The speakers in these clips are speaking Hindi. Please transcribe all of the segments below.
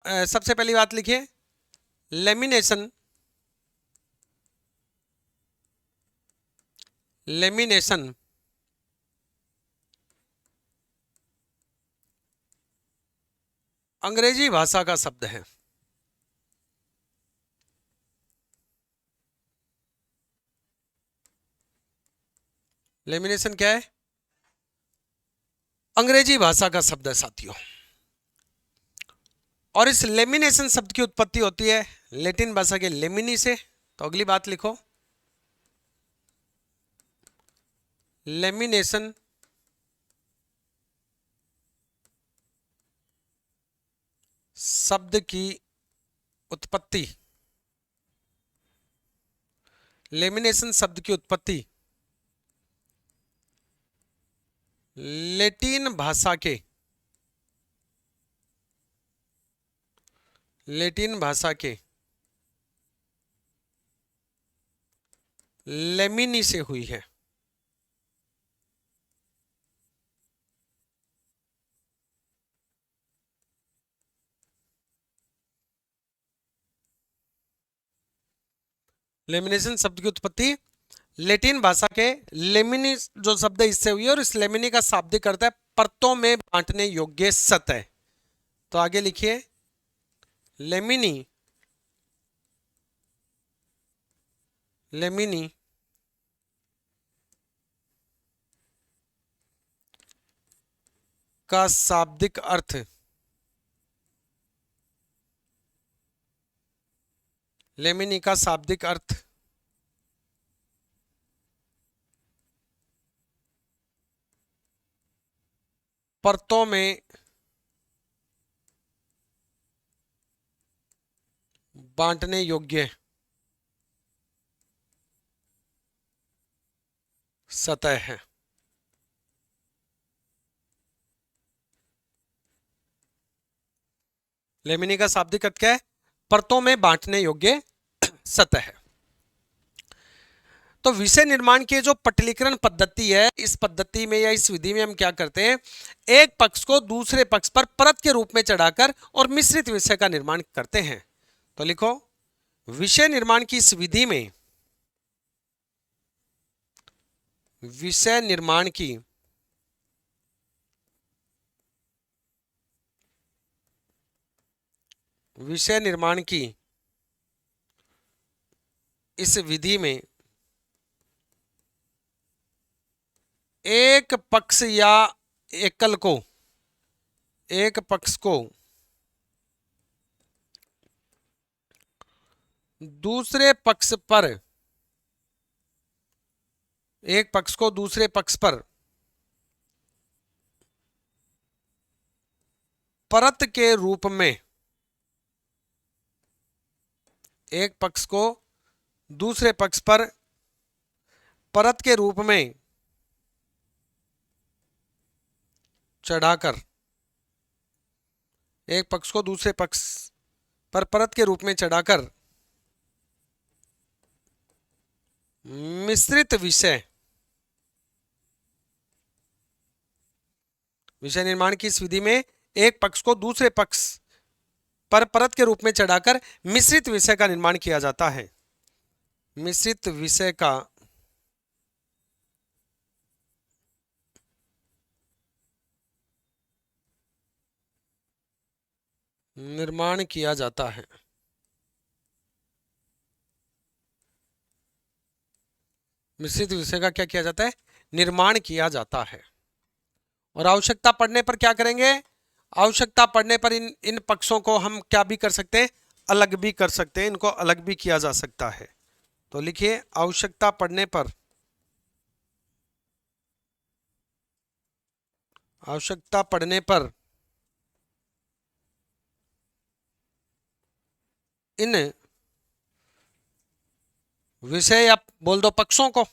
सबसे पहली बात लिखिए, लेमिनेशन, लेमिनेशन अंग्रेजी भाषा का शब्द है। लेमिनेशन क्या है? अंग्रेजी भाषा का शब्द है साथियों। और इस लेमिनेशन शब्द की उत्पत्ति होती है लैटिन भाषा के लेमिनी से। तो अगली बात लिखो, लेमिनेशन शब्द की उत्पत्ति, लेमिनेशन शब्द की उत्पत्ति लैटिन भाषा के, लैटिन भाषा के लेमिनी से हुई है। लेमिनेशन शब्द की उत्पत्ति लैटिन भाषा के लेमिनी जो शब्द है इससे हुई है, और इस लेमिनी का शाब्दिक अर्थ है परतों में बांटने योग्य सतह। तो आगे लिखिए, लेमिनी, लेमिनी का शाब्दिक अर्थ, लेमिनी का शाब्दिक अर्थ परतों में बांटने योग्य सतह है। लेमिनी का शाब्दिक अर्थ क्या है? परतों में बांटने योग्य सतह है। तो विषय निर्माण की जो पटलीकरण पद्धति है, इस पद्धति में या इस विधि में हम क्या करते हैं, एक पक्ष को दूसरे पक्ष पर परत के रूप में चढ़ाकर और मिश्रित विषय का निर्माण करते हैं। तो लिखो, विषय निर्माण की इस विधि में, विषय निर्माण की विषय निर्माण की इस विधि में एक पक्ष या एकल को, एक पक्ष को दूसरे पक्ष पर, एक पक्ष को दूसरे पक्ष पर परत के रूप में, एक पक्ष को दूसरे पक्ष पर परत के रूप में चढ़ाकर, एक पक्ष को दूसरे पक्ष पर परत के रूप में चढ़ाकर मिश्रित विषय, विषय निर्माण की इस विधि में एक पक्ष को दूसरे पक्ष पर परत के रूप में चढ़ाकर मिश्रित विषय का निर्माण किया जाता है। मिश्रित विषय का निर्माण किया जाता है। मिश्रित विषय का क्या किया जाता है? निर्माण किया जाता है। और आवश्यकता पड़ने पर क्या करेंगे? आवश्यकता पड़ने पर इन पक्षों को हम क्या भी कर सकते हैं? अलग भी कर सकते हैं, इनको अलग भी किया जा सकता है। तो लिखिए, आवश्यकता पड़ने पर, आवश्यकता पड़ने पर इन विषय या बोल दो पक्षों को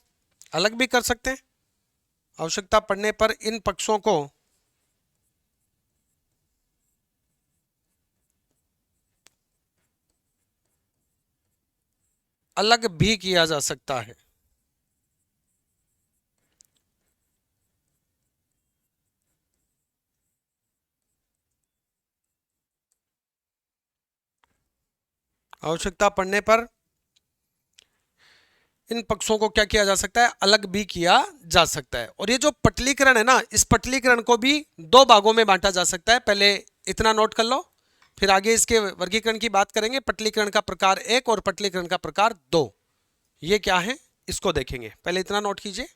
अलग भी कर सकते हैं। आवश्यकता पड़ने पर इन पक्षों को अलग भी किया जा सकता है। आवश्यकता पड़ने पर इन पक्षों को क्या किया जा सकता है, अलग भी किया जा सकता है। और ये जो पटलीकरण है ना, इस पटलीकरण को भी दो भागों में बांटा जा सकता है। पहले इतना नोट कर लो, फिर आगे इसके वर्गीकरण की बात करेंगे। पटलीकरण का प्रकार 1 और पटलीकरण का प्रकार 2, ये क्या है इसको देखेंगे। पहले इतना नोट कीजिए।